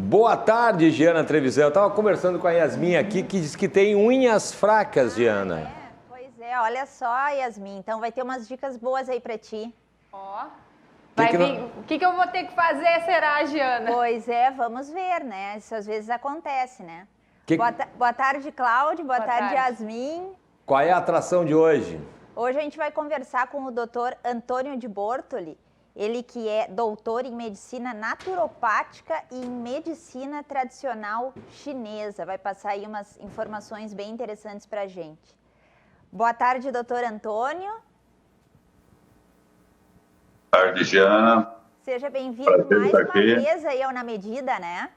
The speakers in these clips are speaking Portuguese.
Boa tarde, Giana Trevisan. Eu estava conversando com a Yasmin aqui, que diz que tem unhas fracas, Giana. Pois é, olha só, Yasmin. Então vai ter umas dicas boas aí para ti. Ó, o que eu vou ter que fazer, será, Giana? Pois é, vamos ver, né? Isso às vezes acontece, né? Boa tarde, Cláudio. Boa tarde, Yasmin. Qual é a atração de hoje? Hoje a gente vai conversar com o Dr. Antônio de Bortoli. Ele que é doutor em medicina naturopática e em medicina tradicional chinesa. Vai passar aí umas informações bem interessantes para a gente. Boa tarde, doutor Antônio. Boa tarde, Giana. Seja bem-vindo mais uma vez aí ao Na Medida, né?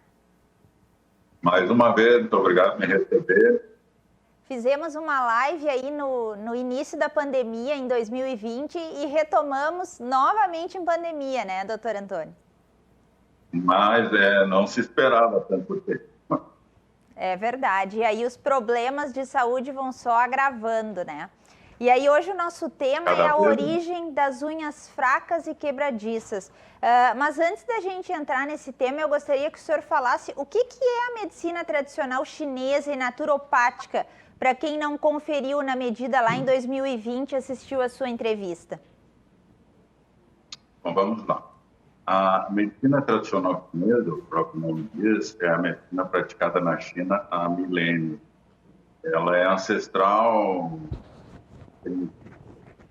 Mais uma vez, muito obrigado por me receber. Fizemos uma live aí no início da pandemia, em 2020, e retomamos novamente em pandemia, né, doutor Antônio? Mas não se esperava tanto tempo. É verdade. E aí os problemas de saúde vão só agravando, né? E aí hoje o nosso tema é a origem das unhas fracas e quebradiças. Mas antes da gente entrar nesse tema, eu gostaria que o senhor falasse o que é a medicina tradicional chinesa e naturopática, para quem não conferiu Na Medida lá em 2020 e assistiu a sua entrevista. Bom, vamos lá. A medicina tradicional chinesa, o próprio nome diz, é a medicina praticada na China há milênios. Ela é ancestral, tem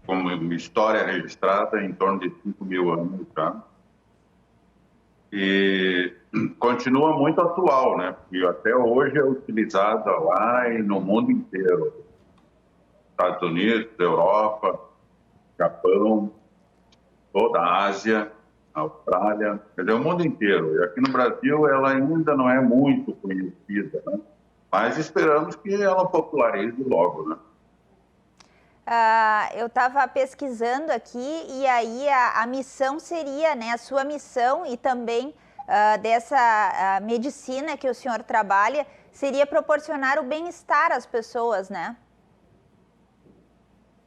como uma história registrada em torno de 5.000 anos já. E continua muito atual, né? Porque até hoje é utilizada lá e no mundo inteiro. Estados Unidos, Europa, Japão, toda a Ásia, Austrália, quer dizer, o mundo inteiro. E aqui no Brasil ela ainda não é muito conhecida, né? Mas esperamos que ela popularize logo, né? Eu estava pesquisando aqui e aí a missão seria, né, a sua missão e também dessa medicina que o senhor trabalha, seria proporcionar o bem-estar às pessoas, né?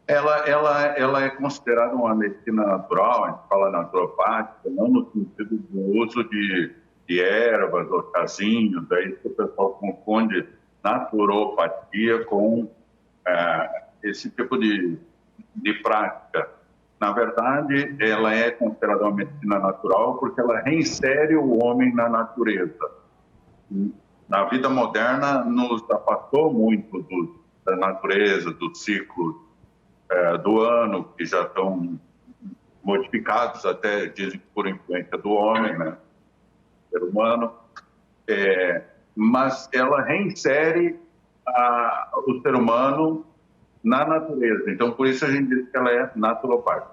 Ela é considerada uma medicina natural, a gente fala naturopática, não no sentido do uso de ervas ou chazinhos, é isso que o pessoal confunde naturopatia com esse tipo de prática. Na verdade, ela é considerada uma medicina natural porque ela reinsere o homem na natureza. Na vida moderna, nos afastou muito da natureza, dos ciclos do ano, que já estão modificados, até dizem por influência do homem, né? Ser humano. Mas ela reinsere o ser humano na natureza. Então, por isso a gente diz que ela é naturopática.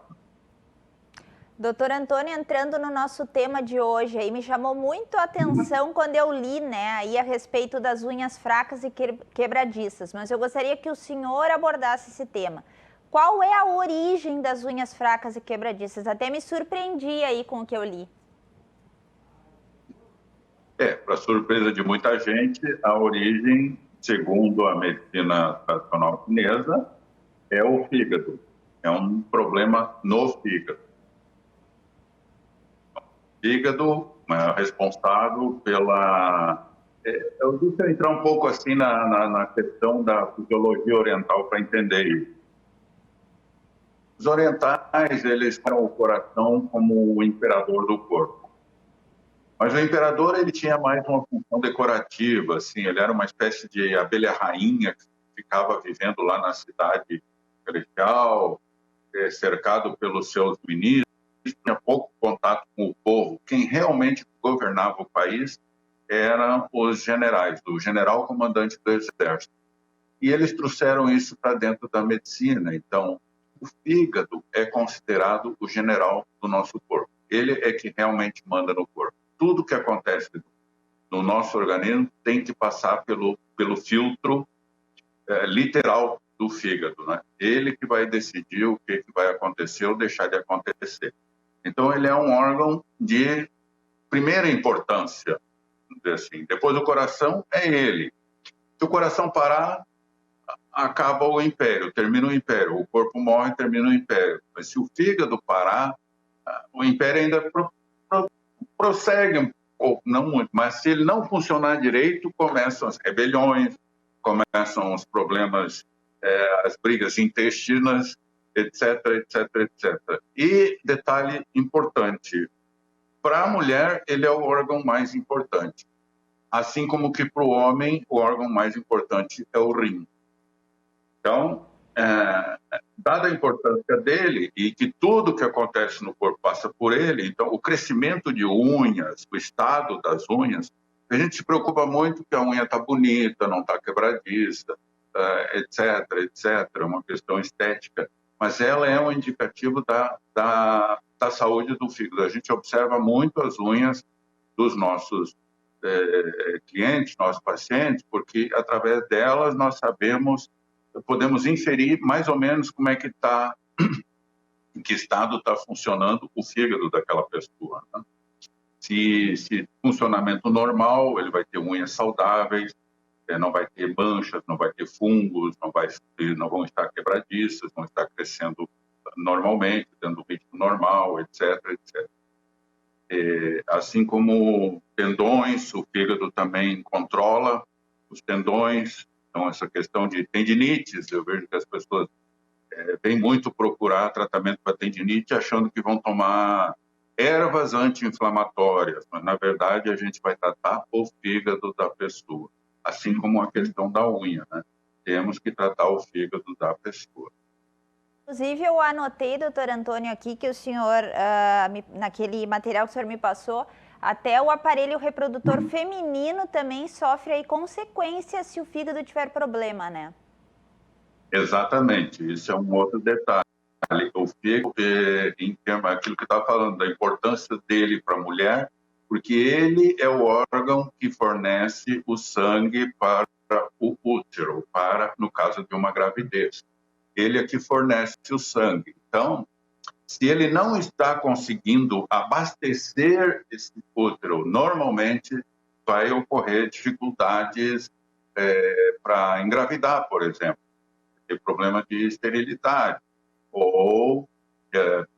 Doutor Antônio, entrando no nosso tema de hoje, aí me chamou muito a atenção quando eu li, né, aí a respeito das unhas fracas e quebradiças, mas eu gostaria que o senhor abordasse esse tema. Qual é a origem das unhas fracas e quebradiças? Até me surpreendi aí com o que eu li. Para surpresa de muita gente, a origem, segundo a medicina tradicional chinesa, é o fígado. É um problema no fígado. O fígado é responsável pela... Eu vou entrar um pouco assim na questão da fisiologia oriental para entender isso. Os orientais, eles falam o coração como o imperador do corpo. Mas o imperador, ele tinha mais uma função decorativa, assim, ele era uma espécie de abelha rainha que ficava vivendo lá na cidade celestial, cercado pelos seus ministros, tinha pouco contato com o povo. Quem realmente governava o país eram os generais, o general comandante do exército. E eles trouxeram isso para dentro da medicina. Então, o fígado é considerado o general do nosso corpo. Ele é que realmente manda no corpo. Tudo que acontece no nosso organismo tem que passar pelo filtro literal do fígado, né? Ele que vai decidir o que vai acontecer ou deixar de acontecer. Então, ele é um órgão de primeira importância, vamos dizer assim. Depois do coração, é ele. Se o coração parar, acaba o império, termina o império. O corpo morre, termina o império. Mas se o fígado parar, o império ainda prossegue não muito, mas se ele não funcionar direito, começam as rebeliões, começam os problemas, as brigas intestinas, etc, etc, etc. E, detalhe importante, para a mulher, ele é o órgão mais importante. Assim como que para o homem, o órgão mais importante é o rim. Então, dada a importância dele e que tudo que acontece no corpo passa por ele, então o crescimento de unhas, o estado das unhas, a gente se preocupa muito que a unha está bonita, não está quebradiça, etc, etc, é uma questão estética, mas ela é um indicativo da saúde do fígado. A gente observa muito as unhas dos nossos clientes, nossos pacientes, porque através delas nós podemos inferir mais ou menos como é que está, em que estado está funcionando o fígado daquela pessoa, né? Se funcionamento normal, ele vai ter unhas saudáveis, não vai ter manchas, não vai ter fungos, não vão estar quebradiças, vão estar crescendo normalmente, tendo ritmo normal, etc, etc. Assim como tendões, o fígado também controla os tendões. Então, essa questão de tendinites, eu vejo que as pessoas vêm muito procurar tratamento para tendinite achando que vão tomar ervas anti-inflamatórias, mas, na verdade, a gente vai tratar o fígado da pessoa, assim como a questão da unha, né? Temos que tratar o fígado da pessoa. Inclusive, eu anotei, doutor Antônio, aqui que o senhor, naquele material que o senhor me passou, até o aparelho reprodutor feminino também sofre aí consequências se o fígado tiver problema, né? Exatamente, isso é um outro detalhe. O fígado, em termos aquilo que eu estava falando, da importância dele para a mulher, porque ele é o órgão que fornece o sangue para o útero, no caso de uma gravidez. Ele é que fornece o sangue. Então, se ele não está conseguindo abastecer esse útero, normalmente vai ocorrer dificuldades para engravidar, por exemplo. Ter problema de esterilidade ou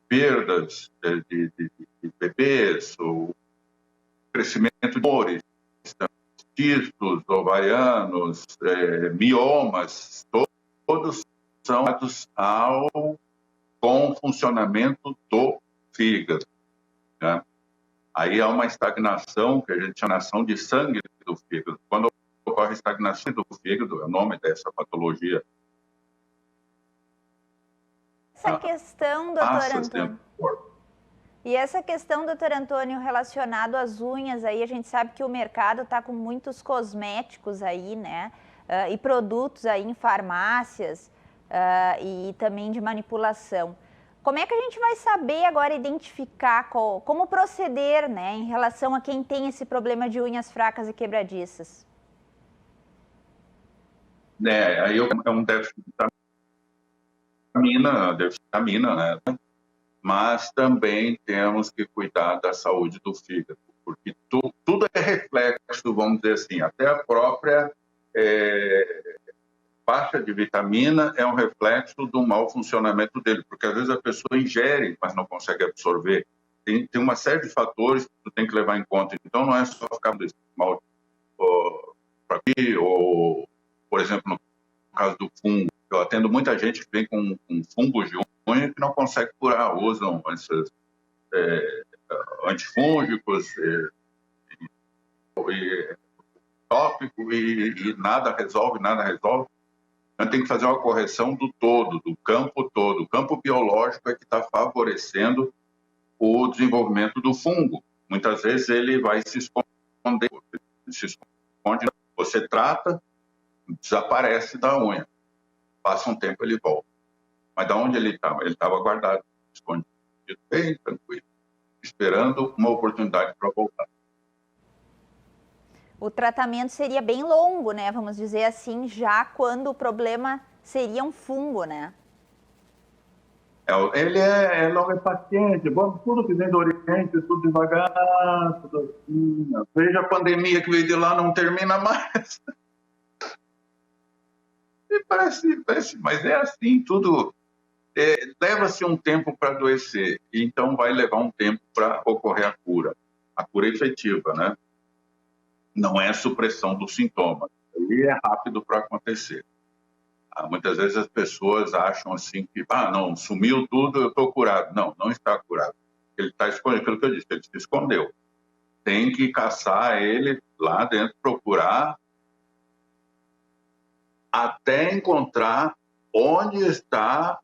perdas de bebês, ou crescimento de tumores, cistos ovarianos, miomas, todos são ligados com o funcionamento do fígado, né? Aí há uma estagnação, que a gente chama de sangue do fígado. Quando ocorre estagnação do fígado, é o nome dessa patologia. Essa questão, doutor Antônio. E essa questão, doutor Antônio, relacionado às unhas, aí a gente sabe que o mercado está com muitos cosméticos aí, né? E produtos aí em farmácias e também de manipulação. Como é que a gente vai saber agora identificar como proceder, né, em relação a quem tem esse problema de unhas fracas e quebradiças? Aí é um déficit de vitamina, né? Mas também temos que cuidar da saúde do fígado, porque tudo é reflexo, vamos dizer assim, até a própria baixa de vitamina é um reflexo do mau funcionamento dele, porque às vezes a pessoa ingere, mas não consegue absorver. Tem uma série de fatores que tu tem que levar em conta. Então não é só ficar mal aqui, ou, por exemplo, no caso do fungo, eu atendo muita gente que vem com fungos de unha que não consegue curar, usam esses antifúngicos e tópico e nada resolve. Então, tem que fazer uma correção do todo, do campo todo. O campo biológico é que está favorecendo o desenvolvimento do fungo. Muitas vezes ele vai se esconde, você trata, desaparece da unha. Passa um tempo, ele volta. Mas de onde ele estava? Ele estava guardado, escondido, bem tranquilo, esperando uma oportunidade para voltar. O tratamento seria bem longo, né? Vamos dizer assim, já quando o problema seria um fungo, né? Ele não é paciente, tudo que vem do Oriente, tudo devagar, tudo assim. Veja a pandemia que veio de lá, não termina mais. E parece, mas é assim, tudo leva-se um tempo para adoecer, então vai levar um tempo para ocorrer a cura. a cura efetiva, né? Não é supressão dos sintomas. E é rápido para acontecer. Muitas vezes as pessoas acham assim que, não, sumiu tudo, eu estou curado. Não, não está curado. Ele está escondido, aquilo que eu disse, ele se escondeu. Tem que caçar ele lá dentro, procurar, até encontrar onde está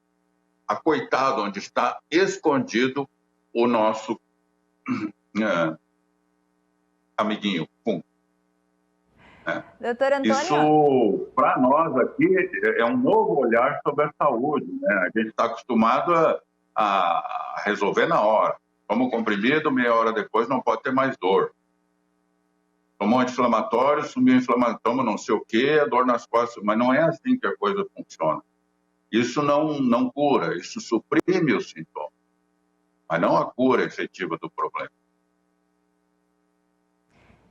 acoitado, onde está escondido o nosso amiguinho, fungo. Doutor Antônio... Isso, para nós aqui, é um novo olhar sobre a saúde, né? A gente está acostumado a resolver na hora. Toma um comprimido, meia hora depois não pode ter mais dor. Tomou um anti-inflamatório, sumiu o inflamatório, toma não sei o quê, dor nas costas. Mas não é assim que a coisa funciona. Isso não cura, isso suprime os sintomas, mas não a cura efetiva do problema.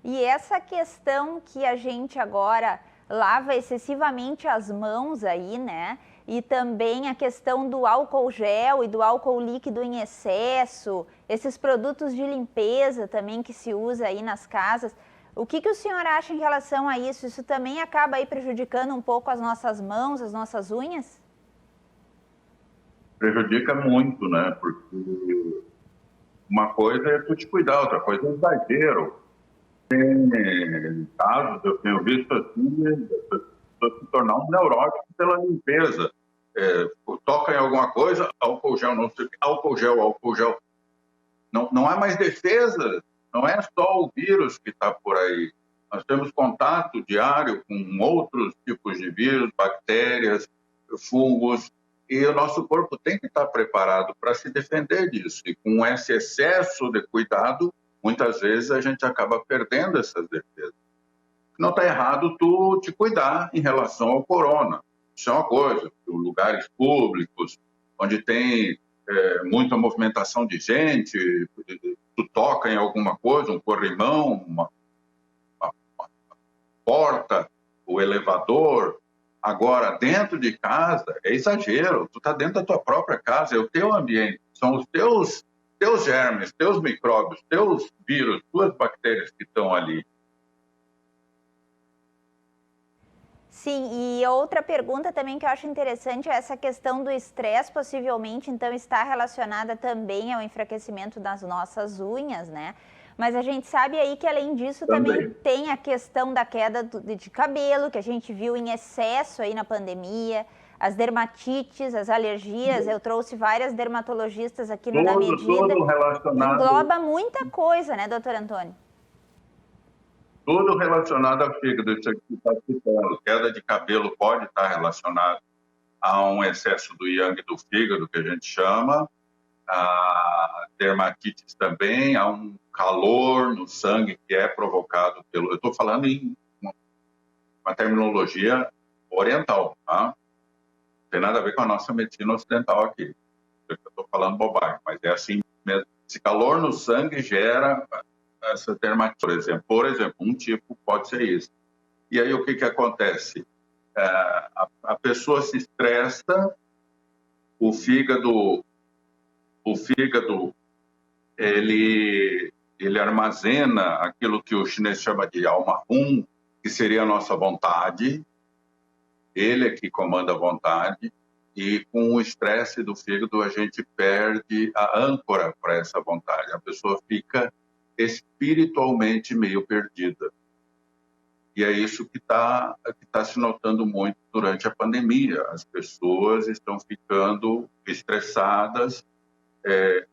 E essa questão que a gente agora lava excessivamente as mãos aí, né? E também a questão do álcool gel e do álcool líquido em excesso, esses produtos de limpeza também que se usa aí nas casas. O que o senhor acha em relação a isso? Isso também acaba aí prejudicando um pouco as nossas mãos, as nossas unhas? Prejudica muito, né? Porque uma coisa é tu te cuidar, outra coisa é exagero. Tem casos, eu tenho visto assim, a pessoa se tornar um neurótico pela limpeza. Toca em alguma coisa, álcool gel, não sei o que, álcool gel. Não há mais defesa, não é só o vírus que está por aí. Nós temos contato diário com outros tipos de vírus, bactérias, fungos, e o nosso corpo tem que estar preparado para se defender disso. E com esse excesso de cuidado, muitas vezes a gente acaba perdendo essas defesas. Não está errado tu te cuidar em relação ao corona. Isso é uma coisa. Lugares públicos, onde tem muita movimentação de gente, tu toca em alguma coisa, um corrimão, uma porta, o elevador. Agora, dentro de casa, é exagero. Tu está dentro da tua própria casa, é o teu ambiente. São os teus germes, teus micróbios, teus vírus, tuas bactérias que estão ali. Sim, e outra pergunta também que eu acho interessante é essa questão do estresse, possivelmente, então, está relacionada também ao enfraquecimento das nossas unhas, né? Mas a gente sabe aí que, além disso, também tem a questão da queda de cabelo, que a gente viu em excesso aí na pandemia, as dermatites, as alergias. Eu trouxe várias dermatologistas aqui no Na Medida. Tudo relacionado. Engloba muita coisa, né, doutor Antônio? Tudo relacionado ao fígado, isso aqui está citando. Queda de cabelo pode estar relacionado a um excesso do yang do fígado, que a gente chama. A dermatites também, há um calor no sangue que é provocado pelo... Eu estou falando em uma terminologia oriental, tá? Não tem nada a ver com a nossa medicina ocidental aqui. Eu estou falando bobagem, mas é assim mesmo. Esse calor no sangue gera essa dermatite, por exemplo, um tipo pode ser isso. E aí o que acontece? A pessoa se estressa, o fígado ele armazena aquilo que o chinês chama de alma hum, que seria a nossa vontade. Ele é que comanda a vontade, e com o estresse do fígado a gente perde a âncora para essa vontade. A pessoa fica espiritualmente meio perdida. E é isso que tá se notando muito durante a pandemia. As pessoas estão ficando estressadas,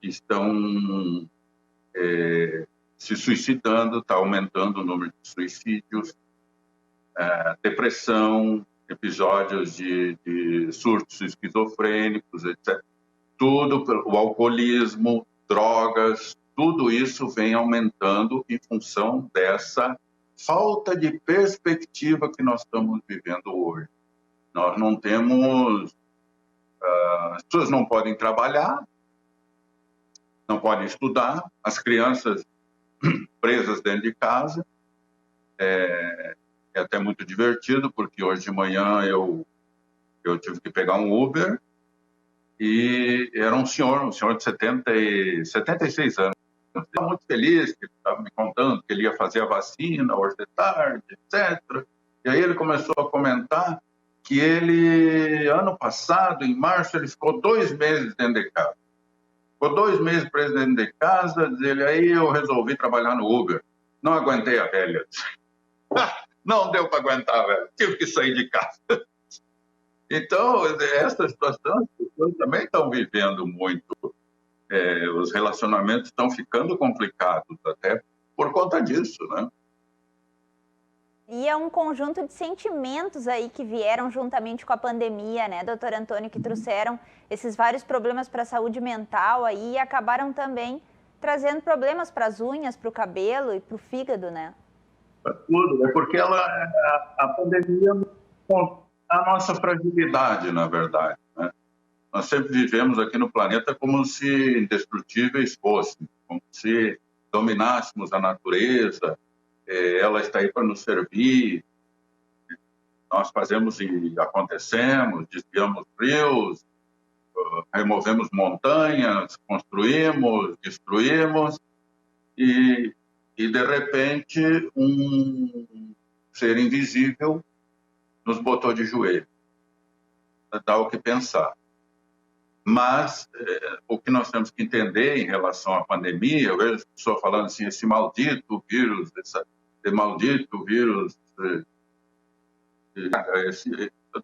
estão se suicidando, está aumentando o número de suicídios, depressão, episódios de surtos esquizofrênicos, etc. Tudo, o alcoolismo, drogas, tudo isso vem aumentando em função dessa falta de perspectiva que nós estamos vivendo hoje. Nós não temos... as pessoas não podem trabalhar, não podem estudar, as crianças presas dentro de casa. É até muito divertido, porque hoje de manhã eu tive que pegar um Uber e era um senhor de 76 anos. Ele estava muito feliz, que estava me contando que ele ia fazer a vacina hoje de tarde, etc. E aí ele começou a comentar que ele, ano passado, em março, ele ficou 2 meses dentro de casa. Ficou 2 meses preso dentro de casa, ele, aí eu resolvi trabalhar no Uber. Não aguentei a velha. Não deu para aguentar, velho. Tive que sair de casa. Então, essa situação, as pessoas também estão vivendo muito. Os relacionamentos estão ficando complicados, até por conta disso, né? E é um conjunto de sentimentos aí que vieram juntamente com a pandemia, né, doutor Antônio, que trouxeram esses vários problemas para a saúde mental aí e acabaram também trazendo problemas para as unhas, para o cabelo e para o fígado, né? Tudo, porque a pandemia mostrou a nossa fragilidade, na verdade, né? Nós sempre vivemos aqui no planeta como se indestrutíveis fôssemos, como se dominássemos a natureza, ela está aí para nos servir, nós fazemos e acontecemos, desviamos rios, removemos montanhas, construímos, destruímos, e de repente um ser invisível nos botou de joelho. Dá o que pensar. Mas o que nós temos que entender em relação à pandemia, eu vejo as pessoas falando assim, esse maldito vírus,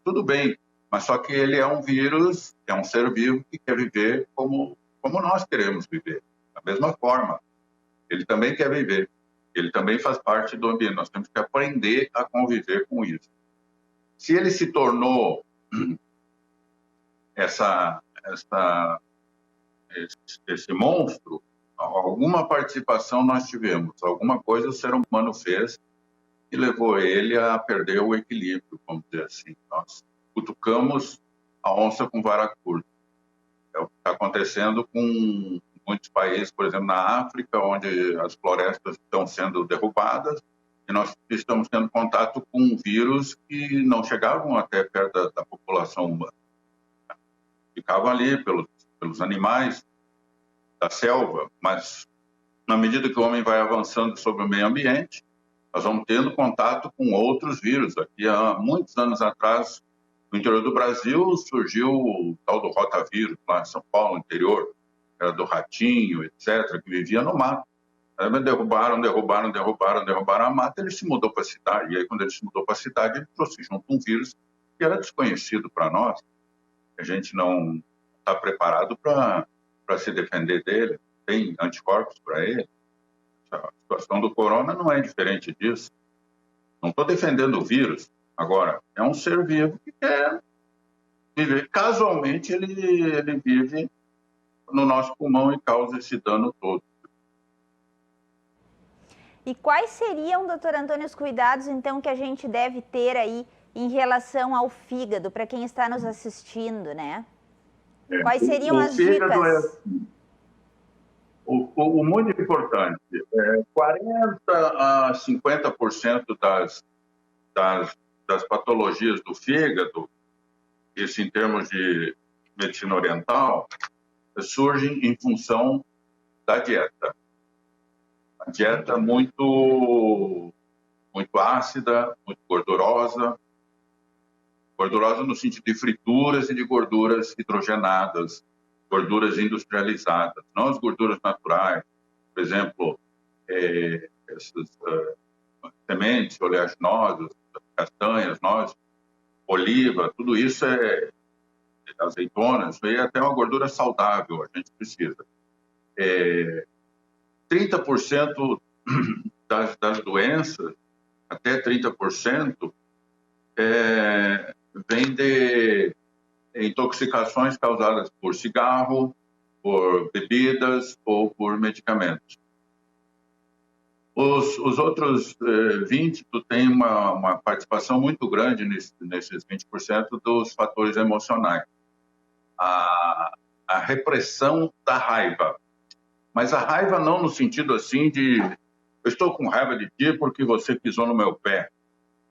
tudo bem, mas só que ele é um vírus, é um ser vivo que quer viver como nós queremos viver, da mesma forma. Ele também quer viver, ele também faz parte do ambiente, nós temos que aprender a conviver com isso. Se ele se tornou esse monstro, alguma participação nós tivemos, alguma coisa o ser humano fez e levou ele a perder o equilíbrio, vamos dizer assim. Nós cutucamos a onça com vara curta. É o que está acontecendo com muitos países, por exemplo, na África, onde as florestas estão sendo derrubadas e nós estamos tendo contato com vírus que não chegavam até perto da população humana. Ficavam ali pelos animais da selva, mas na medida que o homem vai avançando sobre o meio ambiente, nós vamos tendo contato com outros vírus. Aqui há muitos anos atrás, no interior do Brasil, surgiu o tal do rotavírus, lá em São Paulo, no interior, era do ratinho, etc., que vivia no mato. Derrubaram a mata, ele se mudou para a cidade. E aí, quando ele se mudou para a cidade, ele trouxe junto um vírus que era desconhecido para nós. A gente não está preparado para se defender dele, tem anticorpos para ele. A situação do corona não é diferente disso. Não estou defendendo o vírus. Agora, é um ser vivo que quer viver. Casualmente, ele vive no nosso pulmão e causa esse dano todo. E quais seriam, doutor Antônio, os cuidados, então, que a gente deve ter aí em relação ao fígado, para quem está nos assistindo, né? Quais seriam as dicas? O muito importante, 40% a 50% das patologias do fígado, isso em termos de medicina oriental, surgem em função da dieta. A dieta muito ácida, muito gordurosa no sentido de frituras e de gorduras hidrogenadas, gorduras industrializadas, não as gorduras naturais. Por exemplo, essas sementes oleaginosas, castanhas, nozes, oliva, tudo isso azeitonas, é até uma gordura saudável, a gente precisa. 30% das doenças, até 30%, vem de intoxicações causadas por cigarro, por bebidas ou por medicamentos. Os outros 20% têm uma participação muito grande nesses 20% dos fatores emocionais. A repressão da raiva. Mas a raiva não no sentido assim de eu estou com raiva de ti porque você pisou no meu pé.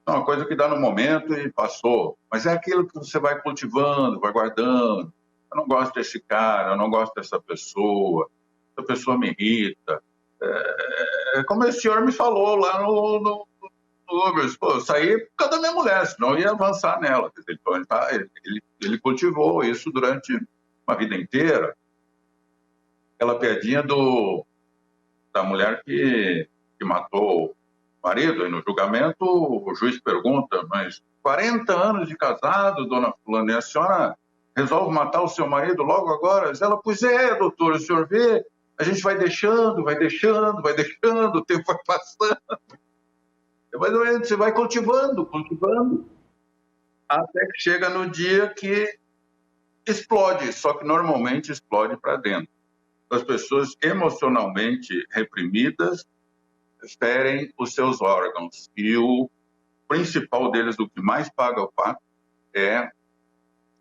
É uma coisa que dá no momento e passou. Mas é aquilo que você vai cultivando, vai guardando. Eu não gosto desse cara, eu não gosto dessa pessoa me irrita. como esse senhor me falou lá no Uber, pô, eu saí por causa da minha mulher, senão eu ia avançar nela. Então, ele cultivou isso durante uma vida inteira. Aquela piadinha da mulher que matou o marido, e no julgamento o juiz pergunta, mas 40 anos de casado, dona fulana, e a senhora resolve matar o seu marido logo agora? Ela, pois é, doutor, o senhor vê, a gente vai deixando, o tempo vai passando. Você vai cultivando, até que chega no dia que explode, só que normalmente explode para dentro. As pessoas emocionalmente reprimidas ferem os seus órgãos, e o principal deles, o que mais paga o pato, é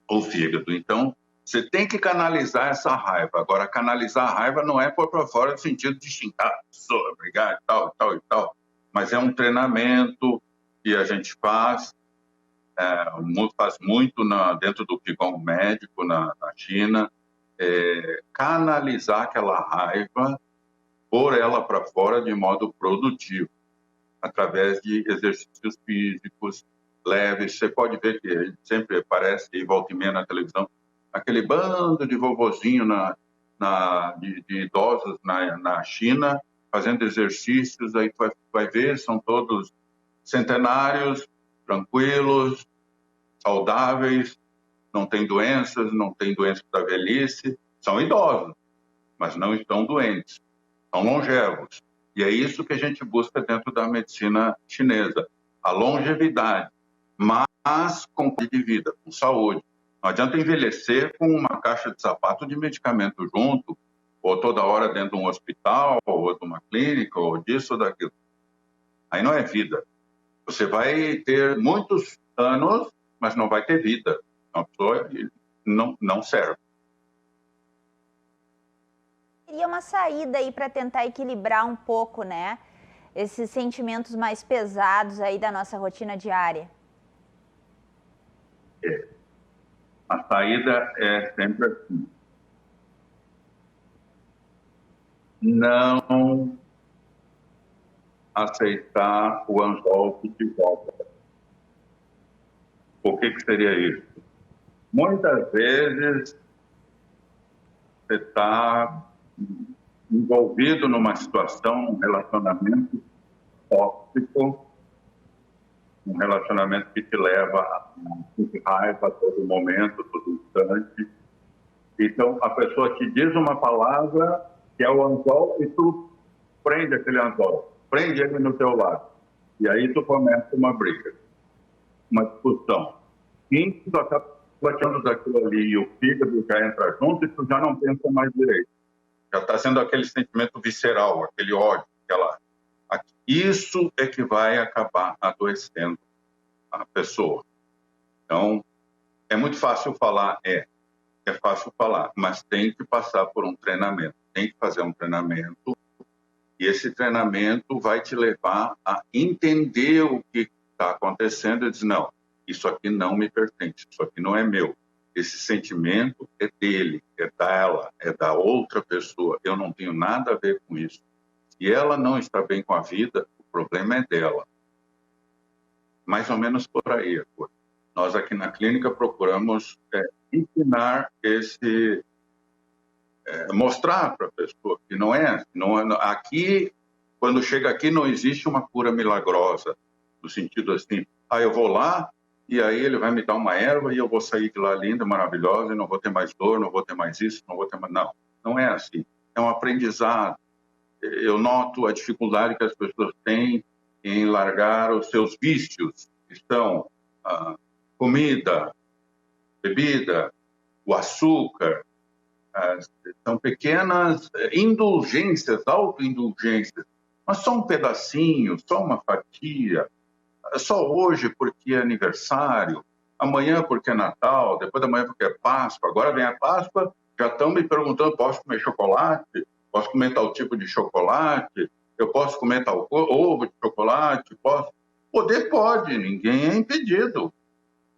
o fígado. Então, você tem que canalizar essa raiva. Agora, canalizar a raiva não é pôr para fora no sentido de xingar a pessoa, brigar e tal, mas é um treinamento que a gente faz muito dentro do Qigong médico na China, canalizar aquela raiva, pôr ela para fora de modo produtivo, através de exercícios físicos leves. Você pode ver que sempre aparece, e volta e meia na televisão, aquele bando de vovozinho de idosos na China, fazendo exercícios, aí tu vai ver, são todos centenários, tranquilos, saudáveis, não têm doenças da velhice, são idosos, mas não estão doentes, são longevos. E é isso que a gente busca dentro da medicina chinesa, a longevidade, mas com qualidade de vida, com saúde. Não adianta envelhecer com uma caixa de sapato de medicamento junto, ou toda hora dentro de um hospital, ou de uma clínica, ou disso ou daquilo. Aí não é vida. Você vai ter muitos anos, mas não vai ter vida. A pessoa não serve. Seria uma saída aí para tentar equilibrar um pouco, né? Esses sentimentos mais pesados aí da nossa rotina diária. A saída é sempre assim. Não aceitar o anzol que te volta. O que seria isso? Muitas vezes você está envolvido numa situação, um relacionamento tóxico, um relacionamento que te leva a raiva a todo momento, a todo instante. Então, a pessoa te diz uma palavra que é o anzol, e tu prende aquele anzol, prende ele no teu lado. E aí tu começa uma briga, uma discussão. E tu acaba batendo daquilo ali, e o fígado já entra junto, e tu já não pensa mais direito. Já está sendo aquele sentimento visceral, aquele ódio, isso é que vai acabar adoecendo a pessoa. Então, é muito fácil falar, é fácil falar, mas tem que passar por um treinamento, tem que fazer um treinamento, e esse treinamento vai te levar a entender o que está acontecendo e dizer, não, isso aqui não me pertence, isso aqui não é meu. Esse sentimento é dele, é dela, é da outra pessoa. Eu não tenho nada a ver com isso. Se ela não está bem com a vida, o problema é dela. Mais ou menos por aí a coisa. Nós aqui na clínica procuramos ensinar mostrar para a pessoa que não é aqui, quando chega aqui não existe uma cura milagrosa, no sentido assim, eu vou lá, e aí ele vai me dar uma erva e eu vou sair de lá linda, maravilhosa, e não vou ter mais dor, não vou ter mais isso, não vou ter mais... Não é assim. É um aprendizado. Eu noto a dificuldade que as pessoas têm em largar os seus vícios, que são a comida, bebida, o açúcar. São pequenas indulgências, autoindulgências, mas só um pedacinho, só uma fatia. Só hoje porque é aniversário, amanhã porque é Natal, depois da manhã porque é Páscoa, agora vem a Páscoa, já estão me perguntando, posso comer chocolate? Posso comer tal tipo de chocolate? Eu posso comer tal ovo de chocolate? Posso? Poder pode, ninguém é impedido,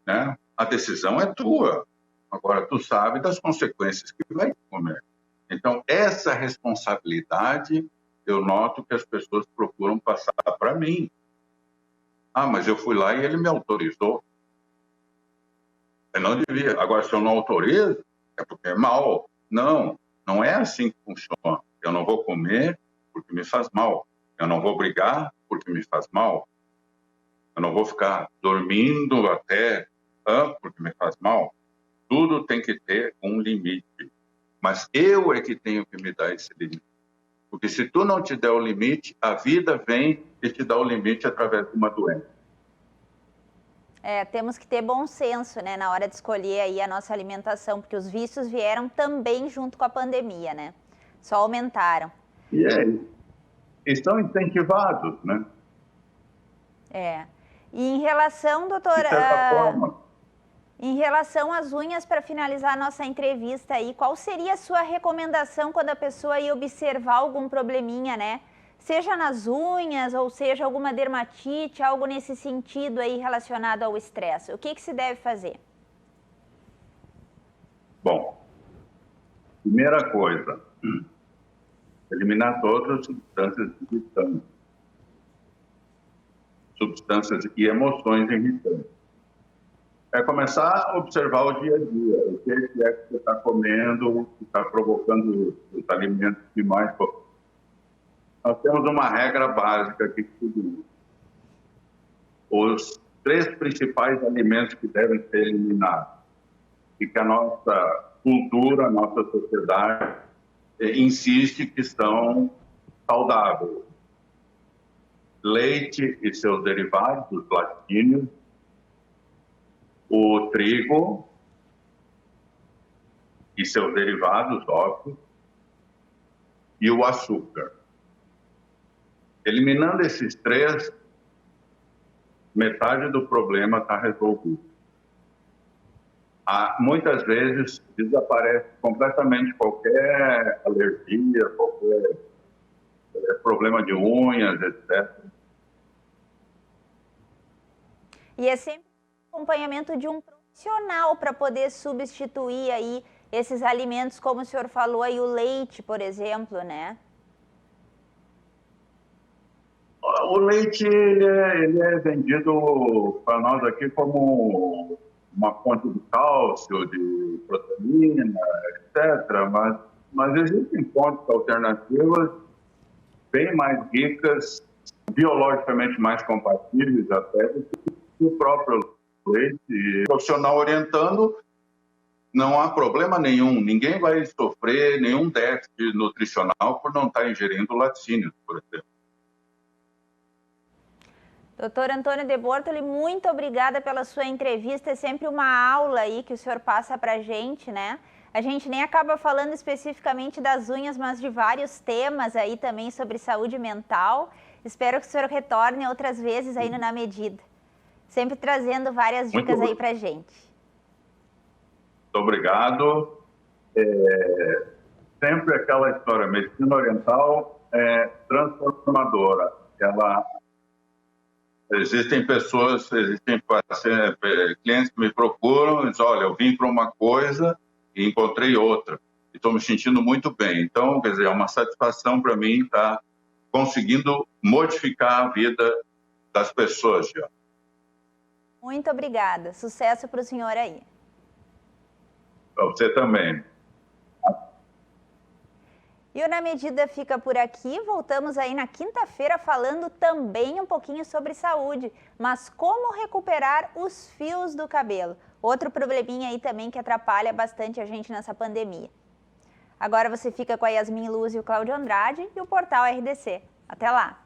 né? A decisão é tua. Agora, tu sabe das consequências que vai comer. Então, essa responsabilidade eu noto que as pessoas procuram passar para mim. Ah, mas eu fui lá e ele me autorizou. Eu não devia. Agora, se eu não autorizo, é porque é mal. Não, não é assim que funciona. Eu não vou comer porque me faz mal. Eu não vou brigar porque me faz mal. Eu não vou ficar dormindo até porque me faz mal. Tudo tem que ter um limite. Mas eu é que tenho que me dar esse limite. Porque se tu não te der o limite, a vida vem e te dá o limite através de uma doença. Temos que ter bom senso, né, na hora de escolher aí a nossa alimentação, porque os vícios vieram também junto com a pandemia, né? Só aumentaram. E estão incentivados, né? E em relação, doutora, de certa forma, em relação às unhas, para finalizar a nossa entrevista aí, qual seria a sua recomendação quando a pessoa ia observar algum probleminha, né? Seja nas unhas ou seja alguma dermatite, algo nesse sentido aí relacionado ao estresse. O que se deve fazer? Bom, primeira coisa, eliminar todas as substâncias irritantes. Substâncias e emoções irritantes. É começar a observar o dia a dia, o que é que você está comendo, o que está provocando os alimentos que mais... Nós temos uma regra básica aqui que tudo. Os 3 principais alimentos que devem ser eliminados e que a nossa cultura, a nossa sociedade insiste que são saudáveis. Leite e seus derivados, os laticínios, o trigo e seus derivados, óbvio, e o açúcar. Eliminando esses 3, metade do problema está resolvido. Muitas vezes desaparece completamente qualquer alergia, qualquer problema de unhas, etc. E é sempre o acompanhamento de um profissional para poder substituir aí esses alimentos, como o senhor falou aí, o leite, por exemplo, né? O leite, ele é vendido para nós aqui como uma fonte de cálcio, de proteína, etc. Mas existem fontes alternativas bem mais ricas, biologicamente mais compatíveis até do que o próprio leite. E o profissional orientando, não há problema nenhum. Ninguém vai sofrer nenhum déficit nutricional por não estar ingerindo laticínios, por exemplo. Doutor Antônio de Bortoli, muito obrigada pela sua entrevista. É sempre uma aula aí que o senhor passa para a gente, né? A gente nem acaba falando especificamente das unhas, mas de vários temas aí também sobre saúde mental. Espero que o senhor retorne outras vezes aí no Na Medida. Sempre trazendo várias dicas aí para a gente. Muito obrigado. Sempre aquela história, medicina oriental é transformadora. Existem pessoas, existem clientes que me procuram e dizem, olha, eu vim para uma coisa e encontrei outra. E estou me sentindo muito bem. Então, quer dizer, é uma satisfação para mim estar conseguindo modificar a vida das pessoas já. Muito obrigada. Sucesso para o senhor aí. Para você também. E o Na Medida fica por aqui. Voltamos aí na quinta-feira falando também um pouquinho sobre saúde, mas como recuperar os fios do cabelo. Outro probleminha aí também que atrapalha bastante a gente nessa pandemia. Agora você fica com a Yasmin Luz e o Cláudio Andrade e o Portal RDC. Até lá!